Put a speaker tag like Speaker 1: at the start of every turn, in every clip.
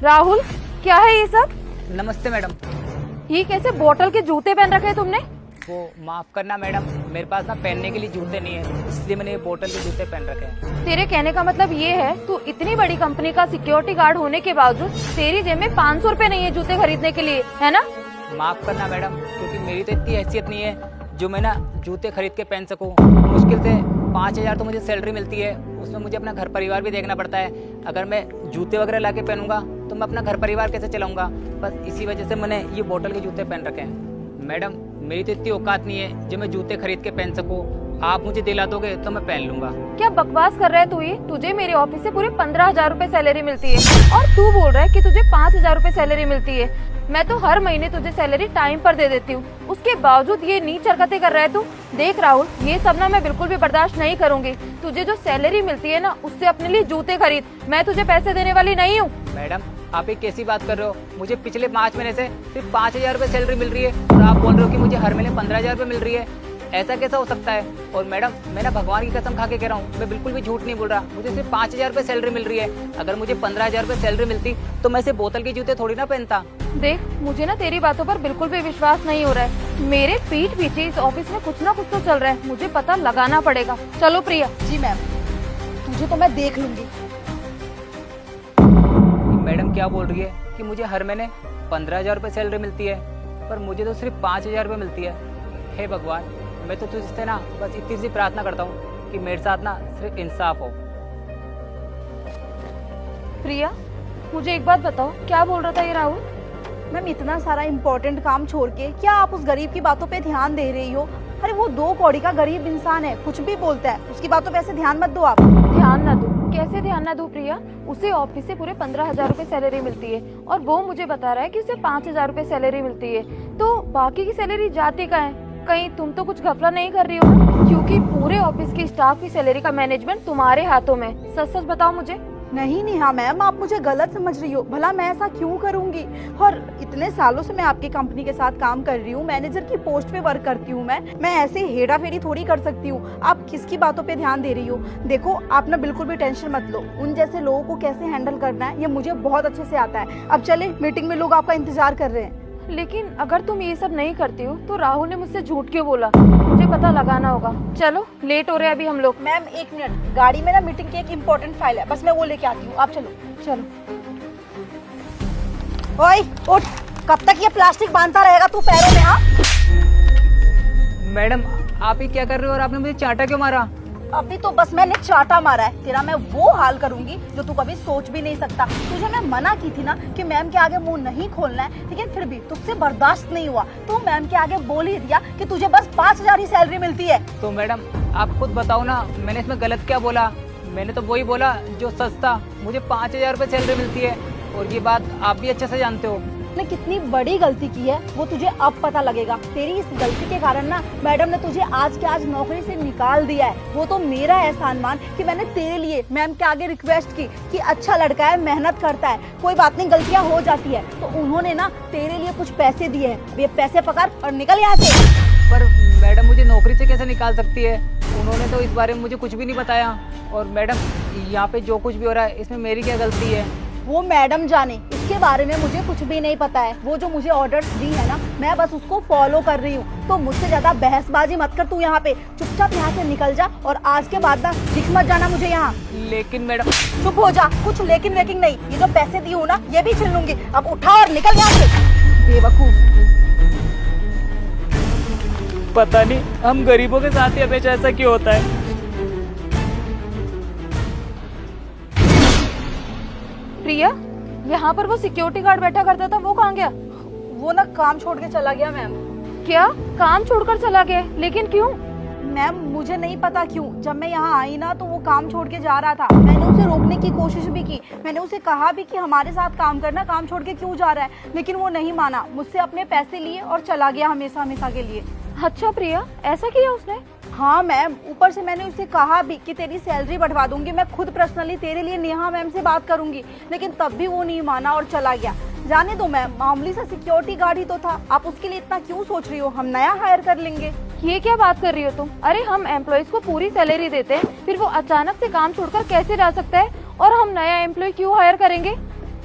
Speaker 1: राहुल, क्या है ये सब?
Speaker 2: नमस्ते मैडम।
Speaker 1: ये कैसे बोतल के जूते पहन रखे हैं तुमने?
Speaker 2: वो माफ करना मैडम, मेरे पास ना पहनने के लिए जूते नहीं है, इसलिए मैंने ये बोतल के जूते पहन रखे हैं।
Speaker 1: तेरे कहने का मतलब ये है, तू इतनी बड़ी कंपनी का सिक्योरिटी गार्ड होने के बावजूद तेरी जेब में 500 रुपए नहीं है जूते खरीदने के लिए, है ना?
Speaker 2: माफ करना मैडम, क्योंकि मेरी तो इतनी हैसियत नहीं है जो मैं ना जूते खरीद के पहन सकूँ। मुश्किल से 5,000 तो मुझे सैलरी मिलती है, उसमें मुझे अपना घर परिवार भी देखना पड़ता है। अगर मैं जूते वगैरह ला के पहनूंगा तो मैं अपना घर परिवार कैसे चलाऊंगा? बस इसी वजह से मैंने ये बोतल के जूते पहन रखे हैं। मैडम, मेरी तो इतनी औकात नहीं है जो मैं जूते खरीद के पहन सकूँ। आप मुझे दिला दोगे तो मैं पहन लूंगा।
Speaker 1: क्या बकवास कर रहा है तू? ये तुझे मेरे ऑफिस से पूरे 15,000 रुपए सैलरी मिलती है और तू बोल रहा है कि तुझे 5,000 रुपए सैलरी मिलती है। मैं तो हर महीने तुझे सैलरी टाइम पर दे देती हूँ, उसके बावजूद ये नीच हरकतें कर रहा है तू। देख राहुल, ये सब ना मैं बिल्कुल भी बर्दाश्त नहीं करूंगी। तुझे जो सैलरी मिलती है ना, उससे अपने लिए जूते खरीद। मैं तुझे पैसे देने वाली नहीं हूँ।
Speaker 2: मैडम, आप एक कैसी बात कर रहे हो? मुझे पिछले 5 महीने से सिर्फ 5,000 रुपए सैलरी मिल रही है और आप बोल रहे हो कि मुझे हर महीने 15,000 रुपए मिल रही है। ऐसा कैसा हो सकता है? और मैडम, मैं ना भगवान की कसम खा के कह रहा हूँ, मैं बिल्कुल भी झूठ नहीं बोल रहा। मुझे सिर्फ 5,000 रुपए सैलरी मिल रही है। अगर मुझे 15,000 रुपए सैलरी मिलती तो मैं सिर्फ बोतल के जूते थोड़ी ना पहनता।
Speaker 1: देख, मुझे ना तेरी बातों पर बिल्कुल भी विश्वास नहीं हो रहा है। मेरे पीठ पीछे इस ऑफिस में कुछ ना कुछ तो चल रहा है, मुझे पता लगाना पड़ेगा। चलो प्रिया।
Speaker 3: जी मैम, तुझे तो मैं देख लूंगी।
Speaker 2: मैडम क्या बोल रही है कि मुझे हर महीने 15,000 रुपए सैलरी मिलती है, पर मुझे तो सिर्फ 5,000 रुपए मिलती है। हे भगवान, मैं तो तुझसे ना बस इतनी सी प्रार्थना करता हूँ कि मेरे साथ ना सिर्फ इंसाफ हो।
Speaker 1: प्रिया, मुझे एक बात बताओ, क्या बोल रहा था ये राहुल?
Speaker 3: मैम, इतना सारा इम्पोर्टेंट काम छोड़ के क्या आप उस गरीब की बातों पे ध्यान दे रही हो? अरे वो 2 कौड़ी का गरीब इंसान है, कुछ भी बोलता है, उसकी बातों पे ऐसे ध्यान मत दो आप।
Speaker 1: ध्यान ना दूं? कैसे ध्यान ना दूं प्रिया? उसे ऑफिस से पूरे 15,000 रुपए सैलरी मिलती है और वो मुझे बता रहा है कि उसे 5,000 रुपए सैलरी मिलती है। तो बाकी की सैलरी जाती कहाँ है? कहीं तुम तो कुछ घपला नहीं कर रही हो ना? क्योंकि पूरे ऑफिस की स्टाफ की सैलरी का मैनेजमेंट तुम्हारे हाथों में। सच सच बताओ मुझे।
Speaker 3: नहीं नेहा मैम, आप मुझे गलत समझ रही हो। भला मैं ऐसा क्यों करूंगी? और इतने सालों से मैं आपकी कंपनी के साथ काम कर रही हूँ, मैनेजर की पोस्ट पे वर्क करती हूँ। मैं ऐसे हेरा फेरी थोड़ी कर सकती हूँ। आप किसकी बातों पे ध्यान दे रही हो? देखो, आप ना बिल्कुल भी टेंशन मत लो। उन जैसे लोगों को कैसे हैंडल करना है ये मुझे बहुत अच्छे से आता है। अब चले, मीटिंग में लोग आपका इंतजार कर रहे हैं।
Speaker 1: लेकिन अगर तुम ये सब नहीं करती हो तो राहुल ने मुझसे झूठ क्यों बोला? मुझे पता लगाना होगा। चलो, लेट हो रहे हैं अभी हम लोग।
Speaker 3: मैम 1 मिनट, गाड़ी में ना मीटिंग की एक इम्पोर्टेंट फाइल है, बस मैं वो लेके आती हूँ, आप चलो।
Speaker 1: चलो।
Speaker 3: ओए उठ, कब तक ये प्लास्टिक बांधता रहेगा तू पैरों में? हाँ
Speaker 2: मैडम, आप ही क्या कर रहे हो और आपने मुझे चांटा क्यों मारा?
Speaker 3: अभी तो बस मैंने चाटा मारा है, तेरा मैं वो हाल करूंगी जो तू कभी सोच भी नहीं सकता। तुझे मैं मना की थी ना कि मैम के आगे मुंह नहीं खोलना है, लेकिन फिर भी तुझसे बर्दाश्त नहीं हुआ। तू मैम के आगे बोल ही दिया कि तुझे बस 5,000 ही सैलरी मिलती है।
Speaker 2: तो मैडम, आप खुद बताओ ना, मैंने इसमें गलत क्या बोला? मैंने तो वही बोला जो सच था। मुझे 5,000 रुपए सैलरी मिलती है और ये बात आप भी अच्छे से जानते हो।
Speaker 3: ने कितनी बड़ी गलती की है वो तुझे अब पता लगेगा। तेरी इस गलती के कारण ना मैडम ने तुझे आज के आज नौकरी से निकाल दिया है। वो तो मेरा एहसान मान कि मैंने तेरे लिए मैम के आगे रिक्वेस्ट की कि अच्छा लड़का है, मेहनत करता है, कोई बात नहीं, गलतियां हो जाती है। तो उन्होंने ना तेरे लिए कुछ पैसे दिए हैं, ये पैसे पकड़ और निकल यहाँ से।
Speaker 2: पर मैडम, मुझे नौकरी से कैसे निकाल सकती है? उन्होंने तो इस बारे में मुझे कुछ भी नहीं बताया। और मैडम, यहाँ पे जो कुछ भी हो रहा है इसमें मेरी क्या गलती है?
Speaker 3: वो मैडम जाने, इसके बारे में मुझे कुछ भी नहीं पता है। वो जो मुझे ऑर्डर्स दी है ना, मैं बस उसको फॉलो कर रही हूँ। तो मुझसे ज्यादा बहसबाजी मत कर। तू यहाँ पे चुपचाप यहाँ से निकल जा और आज के बाद ना दिख मत जाना मुझे यहाँ।
Speaker 2: लेकिन मैडम।
Speaker 3: चुप हो जा, कुछ लेकिन वेकिन नहीं। ये जो पैसे दी हूँ ना, ये भी छीन लूंगी। अब उठा और निकल यहाँ से, बेवकूफ।
Speaker 2: पता नहीं हम गरीबों के साथ ही हमेशा ऐसा क्यों होता है।
Speaker 1: प्रिया, यहाँ पर वो सिक्योरिटी गार्ड बैठा करता था, वो कहाँ गया?
Speaker 3: वो ना काम छोड़ के चला गया मैम।
Speaker 1: क्या? काम छोड़कर चला गया? लेकिन क्यों?
Speaker 3: मैम मुझे नहीं पता क्यों। जब मैं यहाँ आई ना तो वो काम छोड़ के जा रहा था। मैंने उसे रोकने की कोशिश भी की, मैंने उसे कहा भी कि हमारे साथ काम करना, काम छोड़ के क्यों जा रहा है, लेकिन वो नहीं माना। मुझसे अपने पैसे लिए और चला गया हमेशा हमेशा के लिए।
Speaker 1: अच्छा प्रिया, ऐसा किया उसने?
Speaker 3: हाँ मैम, ऊपर से मैंने उसे कहा भी कि तेरी सैलरी बढ़वा दूंगी, मैं खुद पर्सनली तेरे लिए नेहा मैम से बात करूंगी, लेकिन तब भी वो नहीं माना और चला गया। जाने दो मैम, मामूली सा सिक्योरिटी गार्ड ही तो था, आप उसके लिए इतना क्यों सोच रही हो? हम नया हायर कर लेंगे।
Speaker 1: ये क्या बात कर रही हो तुम? अरे हम एम्प्लॉइज को पूरी सैलरी देते हैं, फिर वो अचानक से काम छोड़कर कैसे जा सकता है? और हम नया एम्प्लॉय क्यों हायर करेंगे?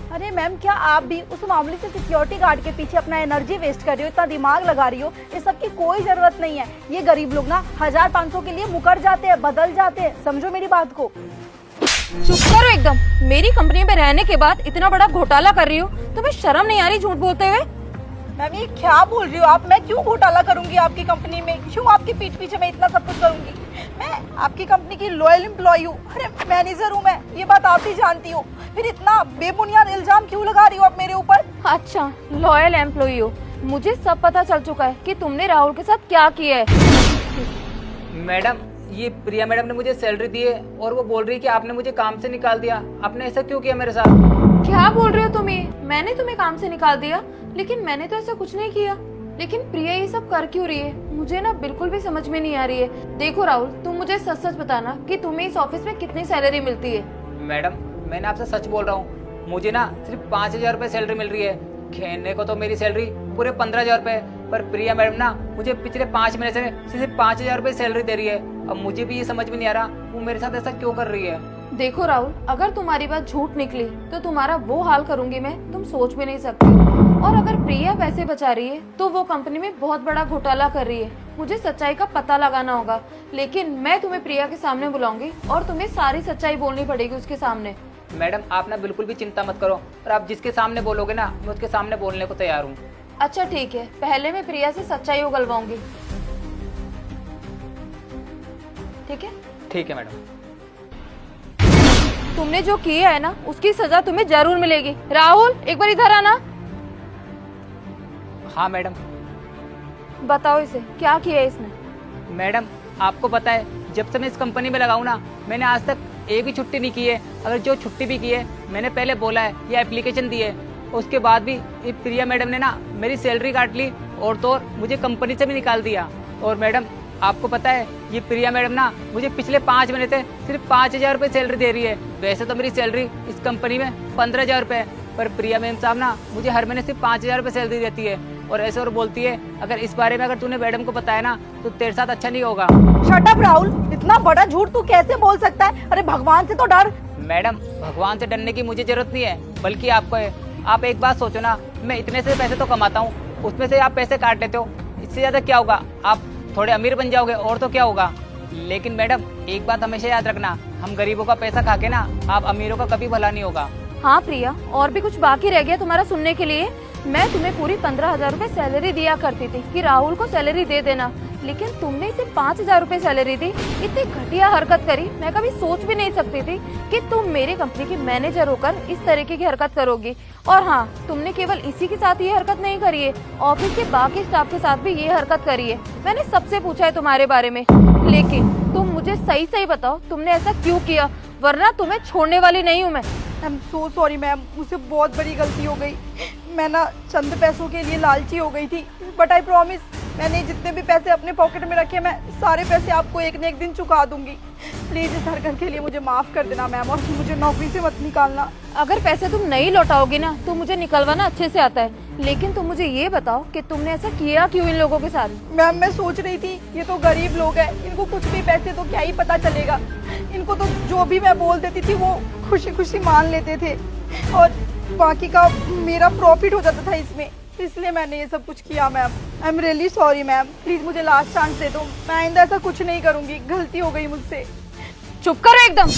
Speaker 3: अरे मैम, क्या आप भी उस मामूली से सिक्योरिटी गार्ड के पीछे अपना एनर्जी वेस्ट कर रही हो, इतना दिमाग लगा रही हो? ये सब की कोई जरूरत नहीं है। ये गरीब लोग ना 1000-500 के लिए मुकर जाते हैं, बदल जाते हैं, समझो मेरी बात को।
Speaker 1: चुप करो एकदम। मेरी कंपनी में रहने के बाद इतना बड़ा घोटाला कर रही हो, तुम्हें शर्म नहीं आ रही झूठ बोलते हुए?
Speaker 3: मैम ये क्या बोल रही हो आप? मैं क्यों घोटाला करूंगी आपकी कंपनी में? क्यों आपकी पीठ पीछे मैं इतना सब कुछ करूंगी? मैं आपकी कंपनी की लॉयल एम्प्लॉय हूँ, अरे मैनेजर हूँ मैं, ये बात आप भी जानती हो। फिर इतना बेबुनियाद इल्जाम क्यों लगा रही हो आप मेरे ऊपर?
Speaker 1: अच्छा, लॉयल एम्प्लॉई हो। मुझे सब पता चल चुका है कि तुमने राहुल के साथ क्या किया है।
Speaker 2: मैडम, ये प्रिया मैडम ने मुझे सैलरी दी है और वो बोल रही है कि आपने मुझे काम से निकाल दिया। आपने ऐसा क्यों किया मेरे साथ?
Speaker 1: क्या बोल रहे हो तुम? मैंने तुम्हें काम से निकाल दिया? लेकिन मैंने तो ऐसा कुछ नहीं किया। लेकिन प्रिया ये सब कर क्यों रही है? मुझे ना बिल्कुल भी समझ में नहीं आ रही है। देखो राहुल, तुम मुझे सच सच बताना कि तुम्हें इस ऑफिस में कितनी सैलरी मिलती है।
Speaker 2: मैडम, मैंने आपसे सच बोल रहा हूँ। मुझे ना सिर्फ 5000 रुपये सैलरी मिल रही है। खेलने को तो मेरी सैलरी पूरे 15000 रुपये, पर प्रिया मैडम ना मुझे पिछले 5 महीने से सिर्फ 5000 रुपये सैलरी दे रही है। अब मुझे भी ये समझ में नहीं आ रहा वो मेरे साथ ऐसा क्यों कर रही है।
Speaker 1: देखो राहुल, अगर तुम्हारी बात झूठ निकली तो तुम्हारा वो हाल करूंगी मैं, तुम सोच भी नहीं सकती हो। और अगर प्रिया पैसे बचा रही है तो वो कंपनी में बहुत बड़ा घोटाला कर रही है। मुझे सच्चाई का पता लगाना होगा, लेकिन मैं तुम्हें प्रिया के सामने बुलाऊंगी और तुम्हें सारी सच्चाई बोलनी पड़ेगी उसके सामने।
Speaker 2: मैडम, आप ना बिल्कुल भी चिंता मत करो, और आप जिसके सामने बोलोगे ना मैं उसके सामने बोलने को तैयार हूँ।
Speaker 1: अच्छा ठीक है, पहले मैं प्रिया से सच्चाई उगलवाऊंगी। ठीक है?
Speaker 2: ठीक है मैडम।
Speaker 1: तुमने जो किया है ना उसकी सजा तुम्हें जरूर मिलेगी। राहुल, एक बार इधर आना।
Speaker 2: हाँ मैडम।
Speaker 1: बताओ इसे क्या किया है इसने।
Speaker 2: मैडम, आपको पता है जब से मैं इस कंपनी में लगाऊँ ना, मैंने आज तक एक भी छुट्टी नहीं की है। अगर जो छुट्टी भी की है मैंने पहले बोला है या एप्लीकेशन दी है। उसके बाद भी ये प्रिया मैडम ने ना मेरी सैलरी काट ली और तो और मुझे कंपनी से भी निकाल दिया। और मैडम, आपको पता है ये प्रिया मैडम ना मुझे पिछले 5 महीने से सिर्फ 5000 रुपये सैलरी दे रही है। वैसे तो मेरी सैलरी इस कंपनी में 15000 रुपये है, पर प्रिया मैम साहब ना मुझे हर महीने सिर्फ 5000 रुपये सैलरी देती है। और ऐसे और बोलती है अगर इस बारे में अगर तूने मैडम को बताया ना तो तेरे साथ अच्छा नहीं होगा।
Speaker 3: शट अप राहुल, इतना बड़ा झूठ तू कैसे बोल सकता है? अरे भगवान से तो डर।
Speaker 2: मैडम, भगवान से डरने की मुझे जरूरत नहीं है, बल्कि आपको है। आप एक बात सोचो ना, मैं इतने से पैसे तो कमाता हूँ, उसमें से आप पैसे काट लेते हो, इससे ज्यादा क्या होगा? आप थोड़े अमीर बन जाओगे और तो क्या होगा। लेकिन मैडम, एक बात हमेशा याद रखना, हम गरीबों का पैसा खा के ना आप अमीरों का कभी भला नहीं होगा।
Speaker 1: हाँ प्रिया, और भी कुछ बाकी रह गया तुम्हारा सुनने के लिए? मैं तुम्हें पूरी 15000 रुपए सैलरी दिया करती थी कि राहुल को सैलरी दे देना, लेकिन तुमने इसे 5000 रुपए सैलरी दी। इतनी घटिया हरकत करी, मैं कभी सोच भी नहीं सकती थी कि तुम मेरी कंपनी की मैनेजर होकर इस तरीके की हरकत करोगी। और हाँ, तुमने केवल इसी के साथ ये हरकत नहीं करी है, ऑफिस के बाकी स्टाफ के साथ भी ये हरकत करी है। मैंने सबसे पूछा है तुम्हारे बारे में, लेकिन तुम मुझे सही सही बताओ तुमने ऐसा क्यों किया, वरना तुम्हें छोड़ने वाली नहीं हूँ मैं।
Speaker 3: I am so sorry ma'am, मुझसे बहुत बड़ी गलती हो गई। मैं ना चंद पैसों के लिए लालची हो गई थी, बट आई प्रॉमिस मैंने जितने भी पैसे अपने पॉकेट में रखे मैं सारे पैसे आपको एक न एक दिन चुका दूंगी। प्लीज इस हरकत के लिए मुझे माफ कर देना मैम, और मुझे नौकरी से मत निकालना।
Speaker 1: अगर पैसे तुम नहीं लौटाओगी ना तो मुझे निकलवाना अच्छे से आता है, लेकिन तुम मुझे ये बताओ कि तुमने ऐसा किया क्यों इन लोगों के साथ?
Speaker 3: मैम मैं सोच रही थी ये तो गरीब लोग हैं, इनको कुछ भी पैसे तो क्या ही पता चलेगा। इनको तो जो भी मैं बोल देती थी वो खुशी खुशी मान लेते थे, और बाकी का मेरा प्रॉफिट हो जाता था इसमें, इसलिए मैंने ये सब कुछ किया ma'am. I am really sorry ma'am, please मुझे लास्ट चांस दे दो, मैं आइंदा ऐसा कुछ नहीं करूंगी, गलती हो गई मुझसे।
Speaker 1: चुप करो एकदम।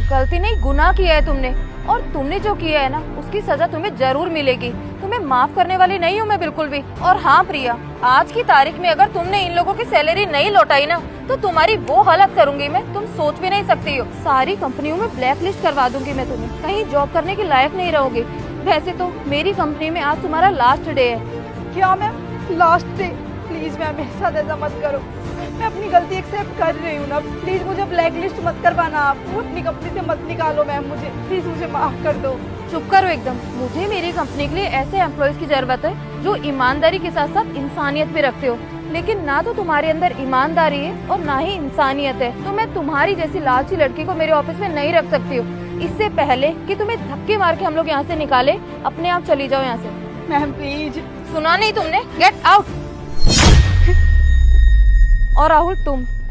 Speaker 1: गलती नहीं, गुनाह किया है तुमने, और तुमने जो किया है ना उसकी सजा तुम्हें जरूर मिलेगी। तुम्हें माफ करने वाली नहीं हूँ मैं बिल्कुल भी। और हाँ प्रिया, आज की तारीख में अगर तुमने इन लोगों की सैलरी नहीं लौटाई ना तो तुम्हारी वो हालत करूंगी मैं, तुम सोच भी नहीं सकती हो। सारी कंपनियों में ब्लैक लिस्ट करवा दूंगी मैं तुम्हें, कहीं जॉब करने के लायक नहीं रहोगे। वैसे तो मेरी कंपनी में आज तुम्हारा लास्ट डे है।
Speaker 3: क्या ma'am, last day? Please ma'am मेरे साथ ऐसा मत करो, मैं अपनी गलती एक्सेप्ट कर रही हूँ ना, प्लीज मुझे ब्लैक लिस्ट मत करवाना, आप अपनी कंपनी से मत निकालो मैम मुझे, प्लीज मुझे माफ कर दो।
Speaker 1: चुप करो एकदम। मुझे मेरी कंपनी के लिए ऐसे एम्प्लॉयज की जरूरत है जो ईमानदारी के साथ साथ इंसानियत भी रखते हो, लेकिन ना तो तुम्हारे अंदर ईमानदारी है और ना ही इंसानियत है, तो मैं तुम्हारी जैसी लालची लड़की को मेरे ऑफिस में नहीं रख सकती हूँ। इससे पहले कि तुम्हें धक्के मार के हम लोग यहाँ से निकाले, अपने आप चली जाओ यहाँ से।
Speaker 3: Ma'am please.
Speaker 1: सुना नहीं तुमने? Get out. और राहुल,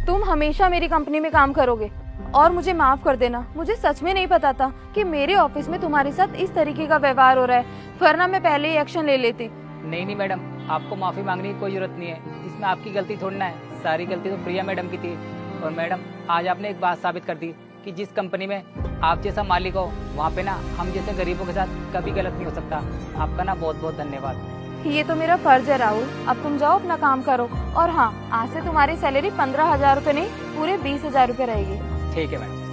Speaker 1: तुम हमेशा मेरी कंपनी में काम करोगे। और मुझे माफ कर देना, मुझे सच में नहीं पता था कि मेरे ऑफिस में तुम्हारे साथ इस तरीके का व्यवहार हो रहा है, वरना मैं पहले ही एक्शन ले लेती।
Speaker 2: नहीं मैडम, आपको माफ़ी मांगने की कोई ज़रूरत नहीं है, इसमें आपकी गलती थोड़ी ना है, सारी गलती तो प्रिया मैडम की थी। और मैडम, आज आपने एक बात साबित कर दी कि जिस कंपनी में आप जैसा मालिक हो, वहाँ पे ना हम जैसे गरीबों के साथ कभी गलत नहीं हो सकता। आपका ना बहुत बहुत धन्यवाद।
Speaker 1: ये तो मेरा फर्ज है राहुल, अब तुम जाओ अपना काम करो। और हाँ, आज से तुम्हारी सैलरी 15,000 रुपये नहीं, पूरे 20,000 रुपये रहेगी।
Speaker 2: ठीक है मैडम।